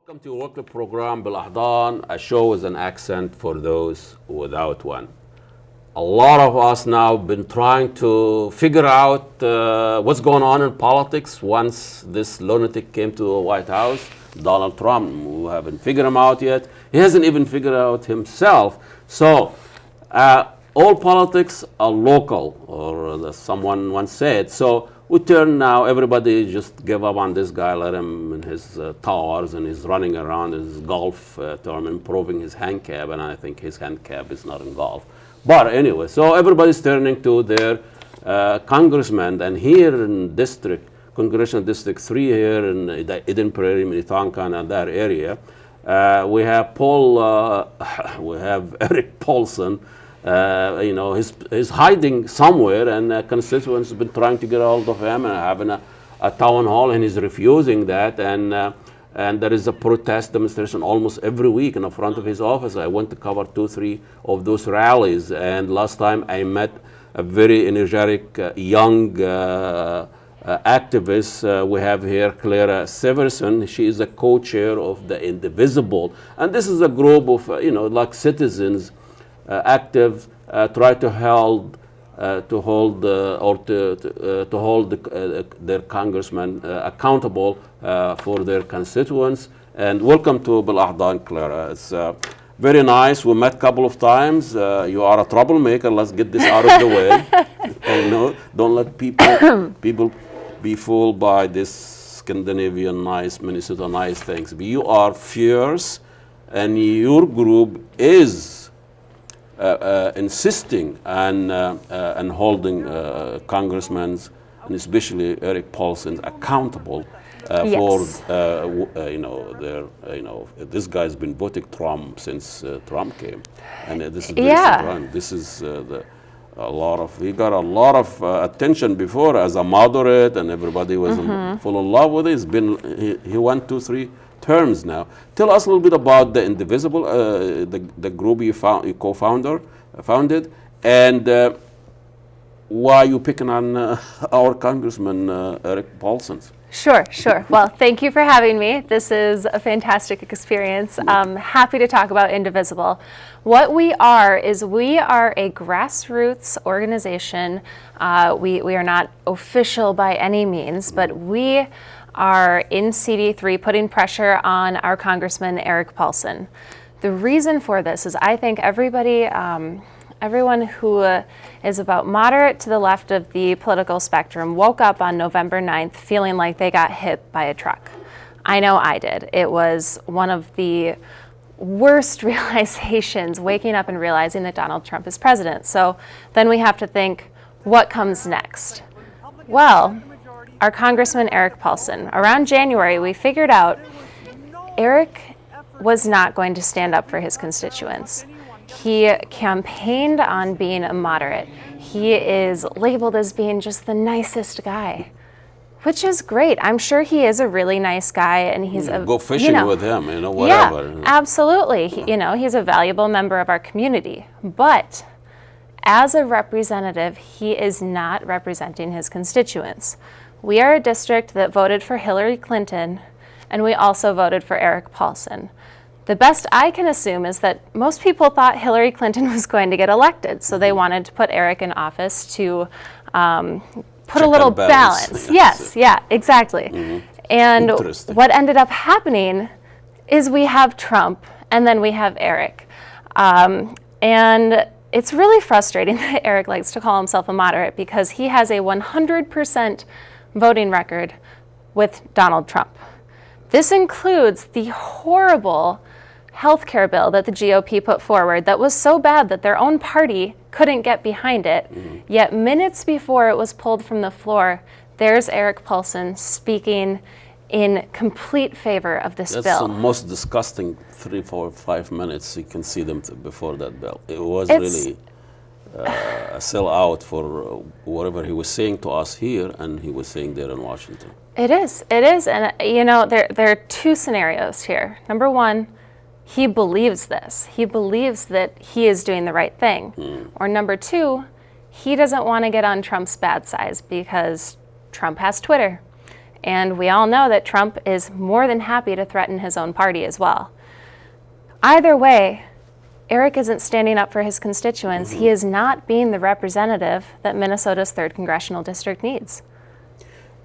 Welcome to your weekly program بالأحضان, a show with an accent for those without one. A lot of us now been trying to figure out what's going on in politics once this lunatic came to the White House, Donald Trump. We haven't figured him out yet. He hasn't even figured out himself. So all politics are local, or as someone once said. So we turn now, everybody just give up on this guy, let him in his towers, and he's running around in his golf tournament, improving his handicap, and I think his handicap is not in golf. But anyway, so everybody's turning to their congressman, and here in Congressional District 3 here in Eden Prairie, Minnetonka, and that area, we have Erik Paulson. He's hiding somewhere, and constituents have been trying to get a hold of him and having a town hall, and he's refusing that. And there is a protest demonstration almost every week in the front of his office. I went to cover 2-3 of those rallies, and last time I met a very energetic young activist. We have here Clara Severson. She is a co-chair of the Indivisible, and this is a group of like citizens. Active, try to hold their congressmen accountable for their constituents. And welcome to Bil-Ahdan, Clara. It's very nice. We met a couple of times. You are a troublemaker. Let's get this out of the way. Don't let people be fooled by this Scandinavian nice, Minnesota nice things. You are fierce, and your group is insisting on holding congressmen, and especially Erik Paulson, accountable for this guy's been voting Trump since Trump came, and this is run. This is he got a lot of attention before as a moderate, and everybody was full of love with it. He won 2-3 terms now. Tell us a little bit about the Indivisible, the group you founded, and why you picking on our Congressman Erik Paulson. Sure. Well, thank you for having me. This is a fantastic experience. I'm happy to talk about Indivisible. What we are is we are a grassroots organization. We are not official by any means, but we are in CD3 putting pressure on our Congressman Erik Paulson. The reason for this is I think everyone who is about moderate to the left of the political spectrum woke up on November 9th feeling like they got hit by a truck. I know I did. It was one of the worst realizations, waking up and realizing that Donald Trump is president. So then we have to think, what comes next? Well, our Congressman Erik Paulson. Around January, we figured out Erik was not going to stand up for his constituents. He campaigned on being a moderate. He is labeled as being just the nicest guy, which is great. I'm sure he is a really nice guy, and he's go fishing with him, whatever. Yeah, absolutely. He's a valuable member of our community, but as a representative, he is not representing his constituents. We are a district that voted for Hillary Clinton, and we also voted for Erik Paulson. The best I can assume is that most people thought Hillary Clinton was going to get elected, so they wanted to put Erik in office to put a little balance. Yes, exactly. And what ended up happening is we have Trump, and then we have Erik. And it's really frustrating that Erik likes to call himself a moderate, because he has a 100% voting record with Donald Trump. This includes the horrible health care bill that the GOP put forward that was so bad that their own party couldn't get behind it. Yet minutes before it was pulled from the floor, there's Erik Paulson speaking in complete favor of this bill. That's the most disgusting 3, 4, 5 minutes you can see them before that bill. It was really a sellout for whatever he was saying to us here and he was saying there in Washington. It is, and there are two scenarios here. Number one, he believes this. He believes that he is doing the right thing. Or number two, he doesn't want to get on Trump's bad side because Trump has Twitter. And we all know that Trump is more than happy to threaten his own party as well. Either way, Erik isn't standing up for his constituents. He is not being the representative that Minnesota's 3rd Congressional District needs.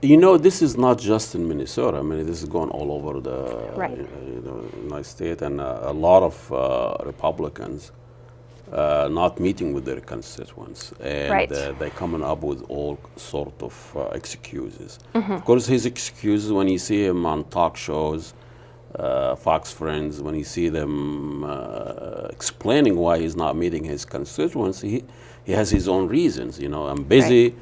You know, this is not just in Minnesota. I mean, this is going all over the Right. United States, and a lot of Republicans not meeting with their constituents, and Right. They're coming up with all sort of excuses. Of course, his excuses when you see him on talk shows, Fox Friends, when you see them explaining why he's not meeting his constituents, he has his own reasons. You know, I'm busy. Right.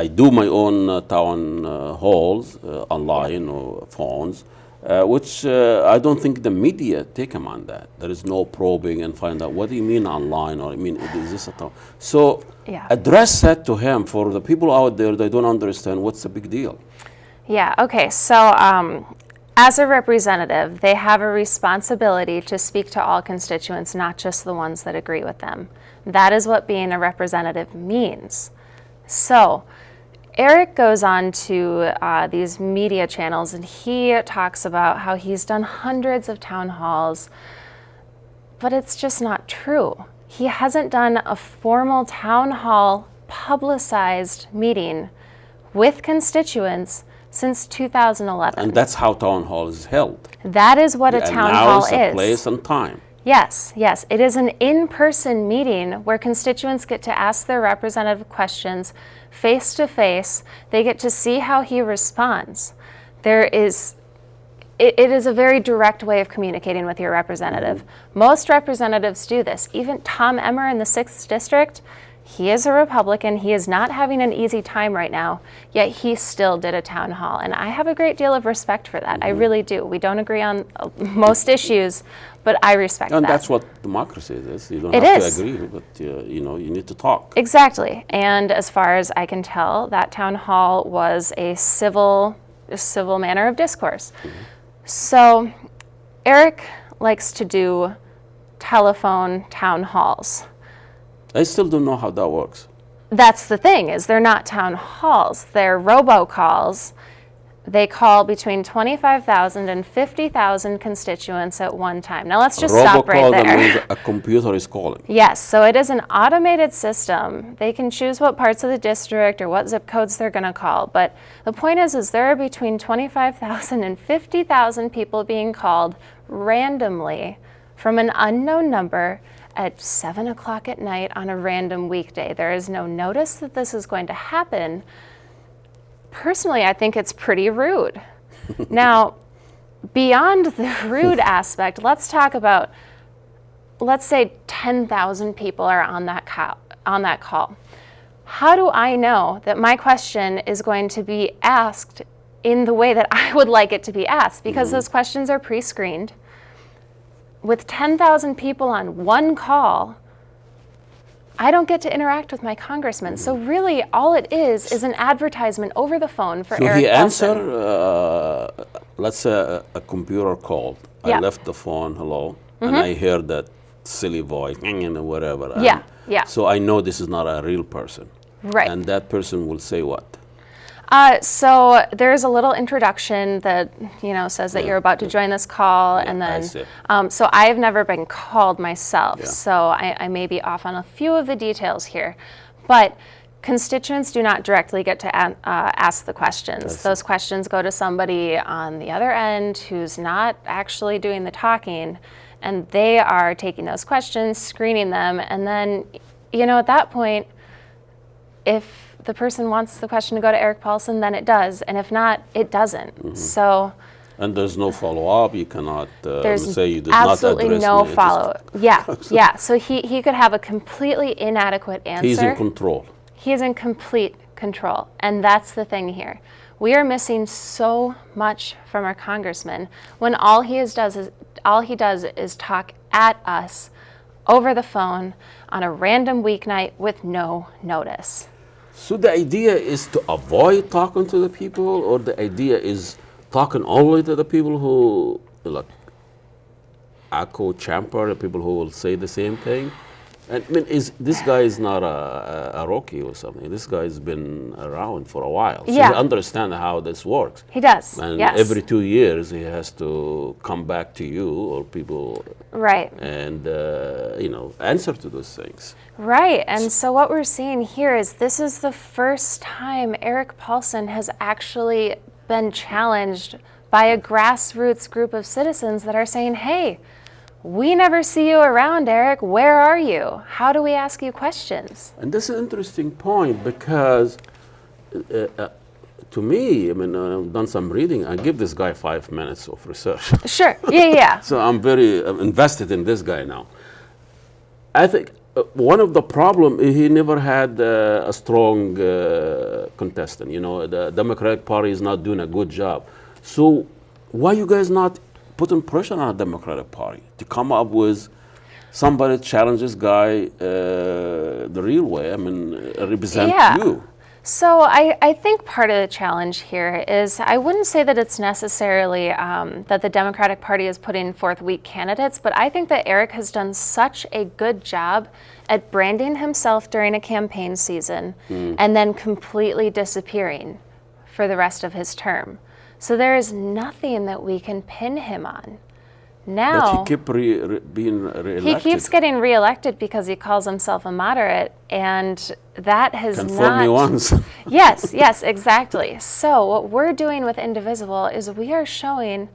I do my own town halls online or phones, which I don't think the media take him on that. There is no probing and find out what do you mean online, or I mean, is this a town? So Yeah. address that to him. For the people out there, they don't understand what's the big deal. Yeah, okay, so as a representative, they have a responsibility to speak to all constituents, not just the ones that agree with them. That is what being a representative means. So Erik goes on to these media channels, and he talks about how he's done hundreds of town halls, but it's just not true. He hasn't done a formal town hall publicized meeting with constituents since 2011. And that's how town hall is held. That is what a town hall Announce a is. place and time. Yes, yes. It is an in-person meeting where constituents get to ask their representative questions face to face. They get to see how he responds. It is a very direct way of communicating with your representative. Most representatives do this. Even Tom Emmer in the 6th District, he is a Republican. He is not having an easy time right now, yet he still did a town hall. And I have a great deal of respect for that. I really do. We don't agree on most issues, but I respect that. And that's what democracy is. You don't It have is. to agree, but you need to talk. Exactly. And as far as I can tell, that town hall was a civil manner of discourse. So Erik likes to do telephone town halls. I still don't know how that works. That's the thing, is they're not town halls. They're robocalls. They call between 25,000 and 50,000 constituents at one time. Now let's just stop right Robocall, that there. means a computer is calling. Yes, so it is an automated system. They can choose what parts of the district or what zip codes they're going to call. But the point is there are between 25,000 and 50,000 people being called randomly from an unknown number at 7 o'clock at night on a random weekday. There is no notice that this is going to happen. Personally, I think it's pretty rude. Now, beyond the rude aspect, let's talk about, let's say 10,000 people are on that call. How do I know that my question is going to be asked in the way that I would like it to be asked? Because those questions are pre-screened. With 10,000 people on one call, I don't get to interact with my congressman. So really, all it is an advertisement over the phone for So Erik he Paulson. answered, let's say a computer called. Yeah. I left the phone, hello, and I heard that silly voice, whatever. And Yeah, yeah. So I know this is not a real person. Right. And that person will say what? So there's a little introduction that says that you're about to join this call, and I then see. so I have never been called myself, Yeah. so I may be off on a few of the details here, but constituents do not directly get to ask the questions. Those questions go to somebody on the other end who's not actually doing the talking, and they are taking those questions, screening them, and then at that point, if the person wants the question to go to Erik Paulson, then it does, and if not, it doesn't. So And there's no follow-up. You cannot there's say you did not absolutely address no me. Just- follow. Yeah. So he could have a completely inadequate answer. He's in control. He is in complete control, and that's the thing here. We are missing so much from our congressman when all he does is talk at us over the phone on a random weeknight with no notice. So the idea is to avoid talking to the people, or the idea is talking only to the people who echo champer, the people who will say the same thing, And I mean, this guy is not a rookie or something. This guy's been around for a while. So Yeah. he understands how this works. He does. And yes. every 2 years, he has to come back to you or people Right. and, answer to those things. Right. And so what we're seeing here is this is the first time Erik Paulson has actually been challenged by a grassroots group of citizens that are saying, hey, we never see you around, Erik. Where are you? How do we ask you questions? And this is an interesting point because to me, I mean, I've done some reading. I give this guy 5 minutes of research. Sure. Yeah. So I'm very invested in this guy now. I think one of the problem he never had a strong contestant. The Democratic Party is not doing a good job. So why you guys not putting pressure on the Democratic Party to come up with somebody to challenge this guy the real way? I mean, represent you. So I think part of the challenge here is I wouldn't say that it's necessarily that the Democratic Party is putting forth weak candidates, but I think that Erik has done such a good job at branding himself during a campaign season and then completely disappearing for the rest of his term. So there is nothing that we can pin him on. Now, But he kept being reelected. he keeps getting reelected because he calls himself a moderate, and that has Can not... fool me once. Yes, exactly. So what we're doing with Indivisible is we are showing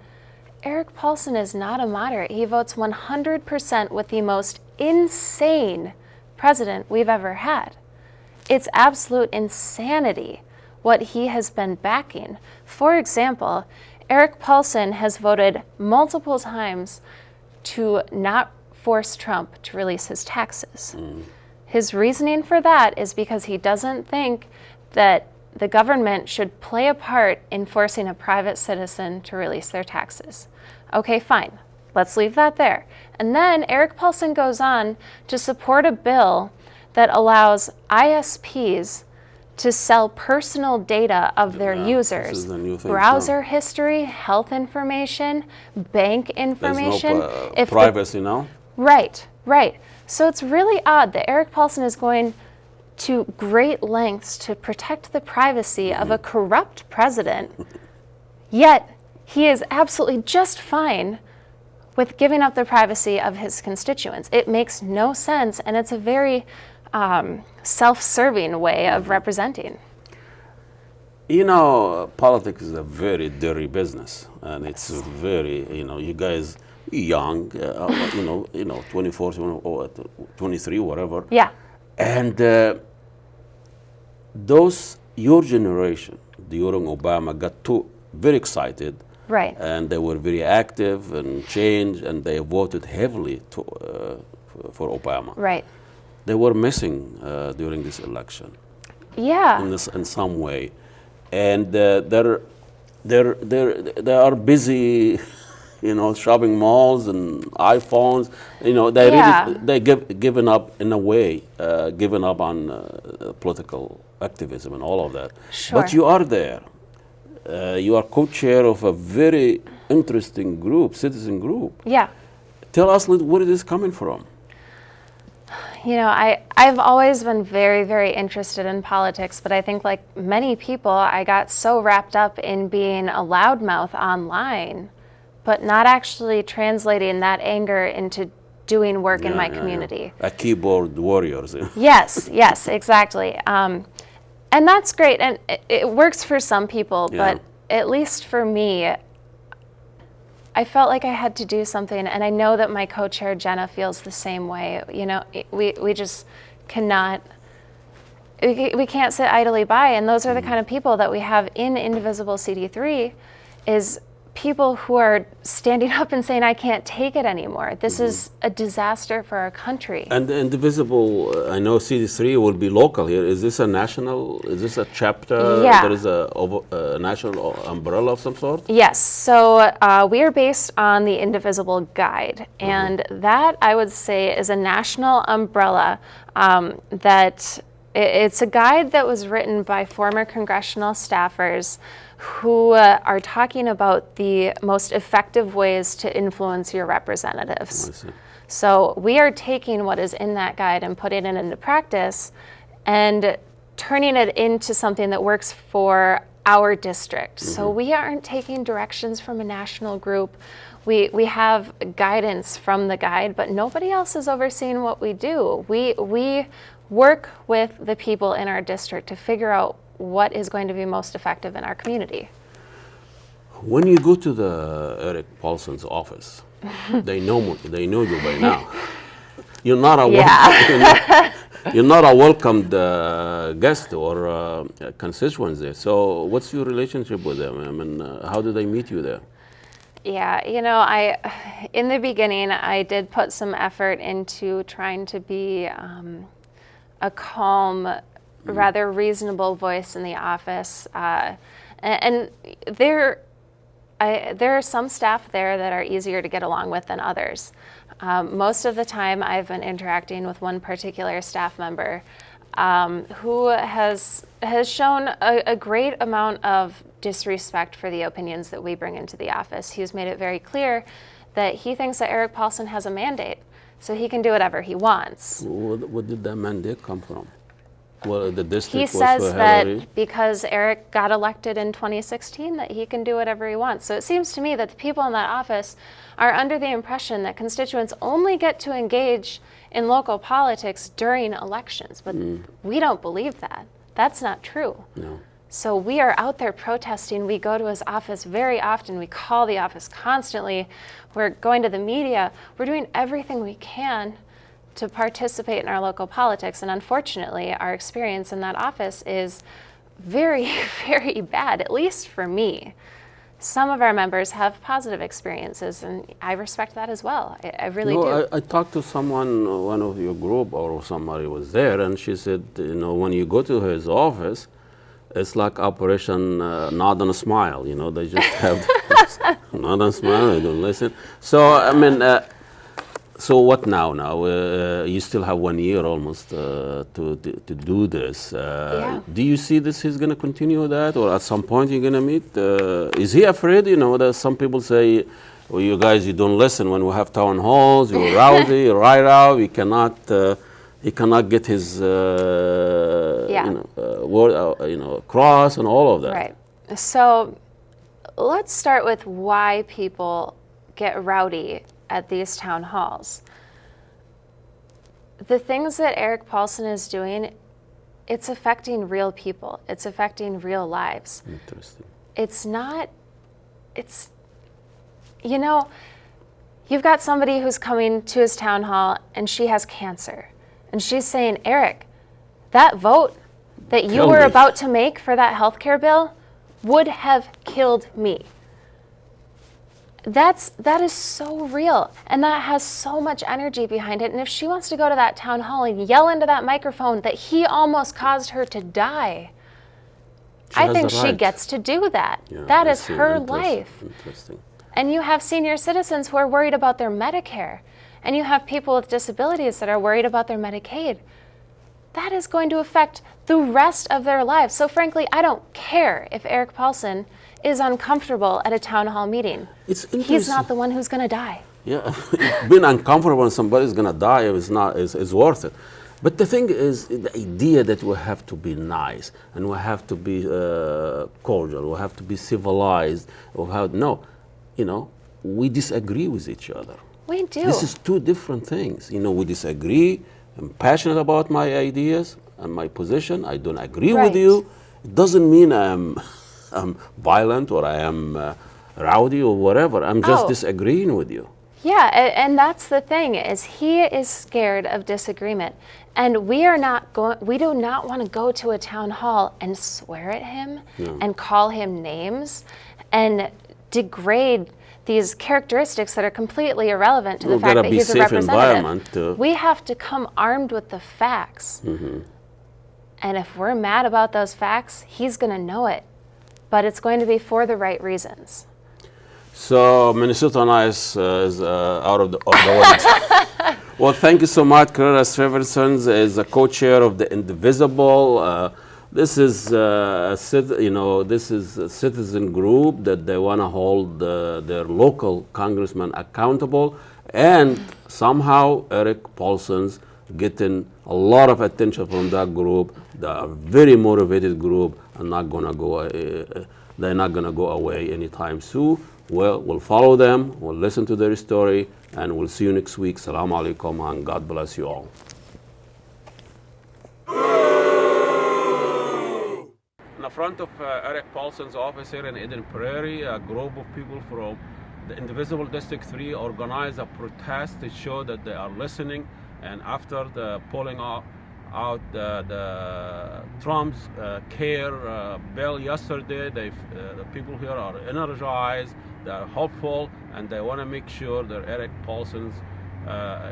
Erik Paulson is not a moderate. He votes 100% with the most insane president we've ever had. It's absolute insanity what he has been backing. For example, Erik Paulson has voted multiple times to not force Trump to release his taxes. His reasoning for that is because he doesn't think that the government should play a part in forcing a private citizen to release their taxes. Okay, fine. Let's leave that there. And then Erik Paulson goes on to support a bill that allows ISPs to sell personal data of their users. This is the new thing, Browser history, health information, bank information. There's no privacy now. Right. So it's really odd that Erik Paulson is going to great lengths to protect the privacy of a corrupt president, yet he is absolutely just fine with giving up the privacy of his constituents. It makes no sense, and it's a very self-serving way of representing. Politics is a very dirty business, and it's very, you guys young, 24, 23, whatever. Yeah. And your generation during Obama got too very excited. Right. And they were very active and changed, and they voted heavily for Obama. Right. They were missing during this election. Yeah. In some way, and they are busy, shopping malls and iPhones. They given up in a way, given up on political activism and all of that. Sure. But you are there. You are co-chair of a very interesting group, citizen group. Yeah. Tell us where it is coming from. I've always been very, very interested in politics, but I think like many people, I got so wrapped up in being a loudmouth online, but not actually translating that anger into doing work in my community. A keyboard warriors. Yes, exactly. And that's great, and it works for some people, but at least for me, I felt like I had to do something, and I know that my co-chair Jenna feels the same way. We just cannot, we can't sit idly by, and those are the kind of people that we have in Indivisible CD3, is people who are standing up and saying, I can't take it anymore. This is a disaster for our country. And the Indivisible, I know CD3 will be local here. Is this a chapter? Yeah. There is a national umbrella of some sort? Yes, so we are based on the Indivisible Guide, and that, I would say, is a national umbrella it's a guide that was written by former congressional staffers who are talking about the most effective ways to influence your representatives. I see. So we are taking what is in that guide and putting it into practice and turning it into something that works for our district. So we aren't taking directions from a national group. We have guidance from the guide, but nobody else is overseeing what we do. We work with the people in our district to figure out what is going to be most effective in our community. When you go to the Erik Paulson's office, they know you by now. You're not a you're not a welcomed guest or constituent there. So what's your relationship with them? I mean, how do they meet you there? Yeah, in the beginning, I did put some effort into trying to be a calm, rather reasonable voice in the office. And there are some staff there that are easier to get along with than others. Most of the time, I've been interacting with one particular staff member who has shown a great amount of disrespect for the opinions that we bring into the office. He's made it very clear that he thinks that Erik Paulson has a mandate, so he can do whatever he wants. What did that mandate come from? Well, the district He was says for Hillary. that because Erik got elected in 2016, that he can do whatever he wants. So it seems to me that the people in that office are under the impression that constituents only get to engage in local politics during elections, but we don't believe that. That's not true. No. So we are out there protesting. We go to his office very often. We call the office constantly. We're going to the media. We're doing everything we can to participate in our local politics. And unfortunately, our experience in that office is very, very bad, at least for me. Some of our members have positive experiences, and I respect that as well. I really do. I talked to someone, one of your group or somebody was there, and she said, when you go to his office, it's like Operation Nod and Smile. They just have nod and smile, they don't listen. So, I mean, so what now? You still have 1 year almost to do this. Yeah. Do you see this is going to continue that, or at some point you're going to meet? Is he afraid? That some people say, well, you guys, you don't listen when we have town halls. You're rowdy, you're right out. He cannot get his word across and all of that. Right. So let's start with why people get rowdy at these town halls. The things that Erik Paulson is doing, it's affecting real people. It's affecting real lives. Interesting. You've got somebody who's coming to his town hall and she has cancer. And she's saying, Erik, that vote that you were about to make for that healthcare bill would have killed me. That is so real, and that has so much energy behind it. And if she wants to go to that town hall and yell into that microphone that he almost caused her to die, I think she gets to do that. Yeah, that is her life. Interesting. And you have senior citizens who are worried about their Medicare, and you have people with disabilities that are worried about their Medicaid. That is going to affect the rest of their lives. So frankly, I don't care if Erik Paulson is uncomfortable at a town hall meeting. He's not the one who's going to die. Yeah, being uncomfortable when somebody's going to die is worth it. But the thing is, the idea that we have to be nice and we have to be cordial, we have to be civilized, we disagree with each other. We do. This is two different things. We disagree. I'm passionate about my ideas and my position. I don't agree with you. It doesn't mean I'm violent or I am rowdy or whatever. I'm just disagreeing with you. Yeah, and that's the thing, is he is scared of disagreement. And we do not want to go to a town hall and swear at him and call him names and degrade these characteristics that are completely irrelevant to the fact that he's a representative. We have to come armed with the facts. Mm-hmm. And if we're mad about those facts, he's going to know it. But it's going to be for the right reasons. So Minnesota Nice is out of the woods. Well, thank you so much. Clara Severson is a co-chair of the Indivisible. This is this is a citizen group that they want to hold their local congressman accountable, and somehow Erik Paulson's getting a lot of attention from that group. They are a very motivated group and not gonna go. They're not gonna go away anytime soon. Well, we'll follow them. We'll listen to their story, and we'll see you next week. Salaam alaikum, and God bless you all. In the front of Erik Paulson's office here in Eden Prairie, a group of people from the Indivisible District 3 organized a protest to show that they are listening. And after the pulling out the Trump's care bill yesterday, the people here are energized, they are hopeful, and they want to make sure that Erik Paulson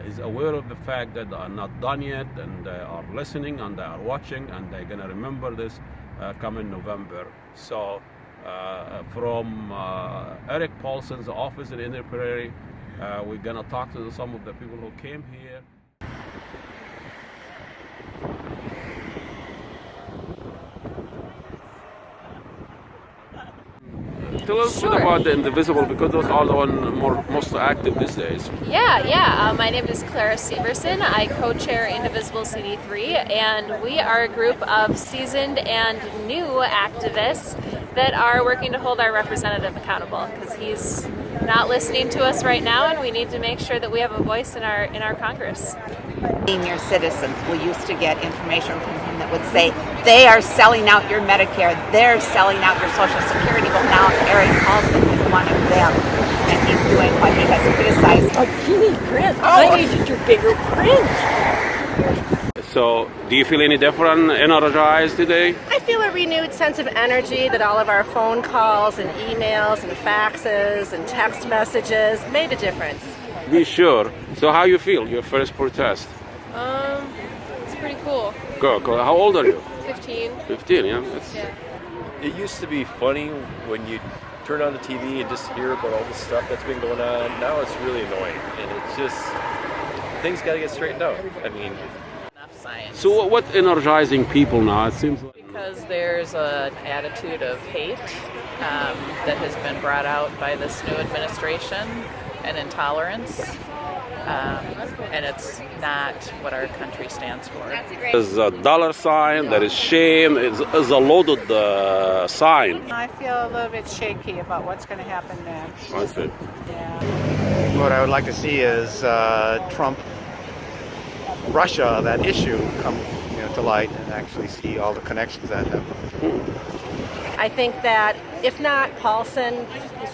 is aware of the fact that they are not done yet, and they are listening and they are watching, and they're going to remember this coming November. So from Erik Paulson's office in Eden Prairie, we're going to talk to some of the people who came here. Tell us Sure. a bit about the Indivisible, because those are the most active these days. Yeah. My name is Clara Severson. I co-chair Indivisible CD3, and we are a group of seasoned and new activists that are working to hold our representative accountable, because he's not listening to us right now, and we need to make sure that we have a voice in our Congress. Senior citizens, we used to get information from him that would say, they are selling out your Medicare, they're selling out your Social Security, but now Erik Paulson is one of them, and he's doing what he has criticized. A teeny print. I needed your bigger print. So, do you feel any different, energized today? I feel a renewed sense of energy that all of our phone calls and emails and faxes and text messages made a difference. Be sure. So, how you feel? Your first protest? It's pretty cool. Go. How old are you? 15. 15. Yeah. It used to be funny when you turn on the TV and just hear about all the stuff that's been going on. Now it's really annoying, and it's just things got to get straightened out. I mean, enough science. So, what's energizing people now? It seems like Because there's an attitude of hate that has been brought out by this new administration, and intolerance, and it's not what our country stands for. there's a dollar sign, there is shame, it's a loaded sign. I feel a little bit shaky about what's going to happen next. I see. Yeah. What I would like to see is Trump, Russia, that issue come to light, and actually see all the connections that have. I think that if not Paulson,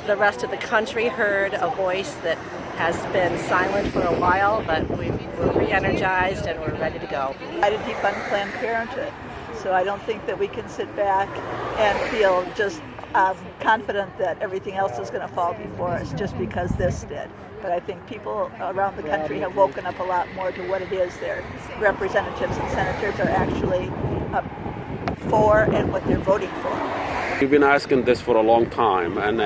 the rest of the country heard a voice that has been silent for a while, but we're re-energized and we're ready to go. I to defund Planned Parenthood, so I don't think that we can sit back and feel just confident that everything else is going to fall before us just because this did. But I think people around the country have woken up a lot more to what it is their representatives and senators are actually for and what they're voting for. We've been asking this for a long time, and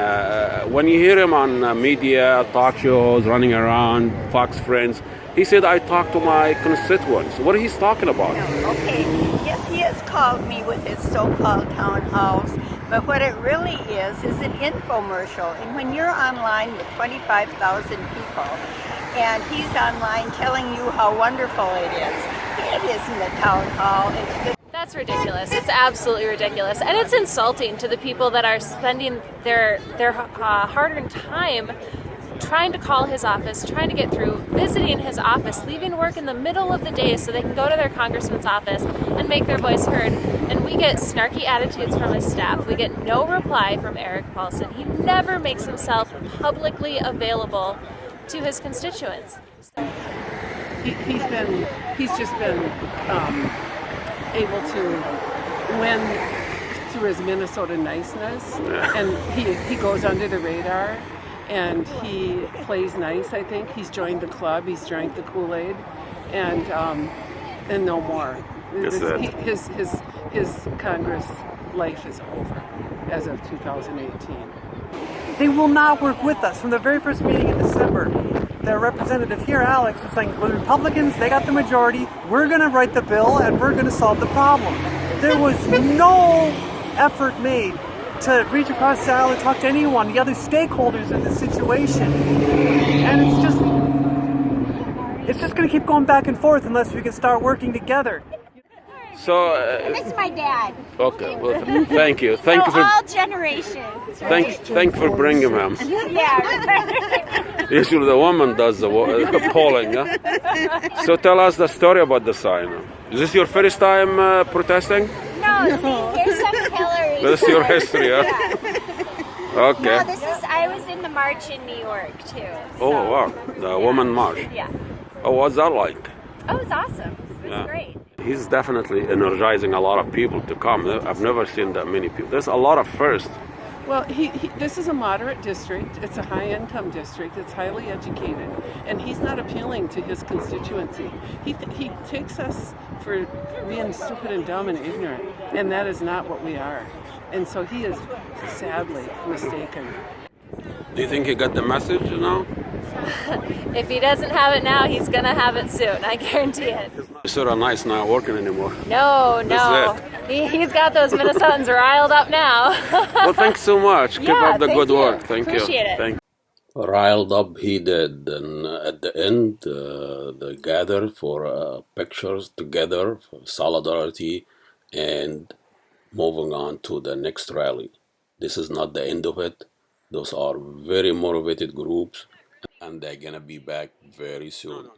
when you hear him on media, talk shows, running around, Fox Friends, he said, I talked to my constituents. What he's talking about? Okay, yes, he has called me with his so-called town halls, but what it really is an infomercial. And when you're online with 25,000 people, and he's online telling you how wonderful it isn't a town hall. That's ridiculous. It's absolutely ridiculous. And it's insulting to the people that are spending their hard-earned time trying to call his office, trying to get through, visiting his office, leaving work in the middle of the day so they can go to their congressman's office and make their voice heard. And we get snarky attitudes from his staff. We get no reply from Erik Paulson. He never makes himself publicly available to his constituents. He's just been able to win through his Minnesota niceness, and he goes under the radar, and he plays nice. I think he's joined the club, he's drank the Kool-Aid, and no more. His Congress life is over as of 2018. They will not work with us. From the very first meeting in December, their representative here, Alex, was saying, well, the Republicans, they got the majority, we're going to write the bill and we're going to solve the problem. there was no effort made to reach across the aisle and talk to anyone, the other stakeholders in the situation. And it's just going to keep going back and forth unless we can start working together. So, This is my dad. okay, well, thank you. Thank you So for all generations. thank for bringing him. Yeah. Usually the woman does the polling. Huh? So tell us the story about the sign. Is this your first time protesting? No, see, here's some Hillary. This is your history, huh? Okay. No, this is. I was in the march in New York too. Oh wow, the woman march. Yeah. Oh, what's that like? Oh, it's awesome. It was Yeah. great. He's definitely energizing a lot of people to come. I've never seen that many people. There's a lot of firsts. Well, this is a moderate district. It's a high-income district. It's highly educated, and he's not appealing to his constituency. He takes us for being stupid and dumb and ignorant, and that is not what we are. And so he is sadly mistaken. Do you think he got the message now? If he doesn't have it now, he's going to have it soon. I guarantee it. It's sort of nice not working anymore. No. He's got those Minnesotans riled up now. Well, thanks so much. Keep Yeah, up the thank good you. work. Thank Appreciate you. it. Thank Riled up he did, and at the end, they gathered for pictures together for solidarity and moving on to the next rally. This is not the end of it. Those are very motivated groups, and they're gonna be back very soon.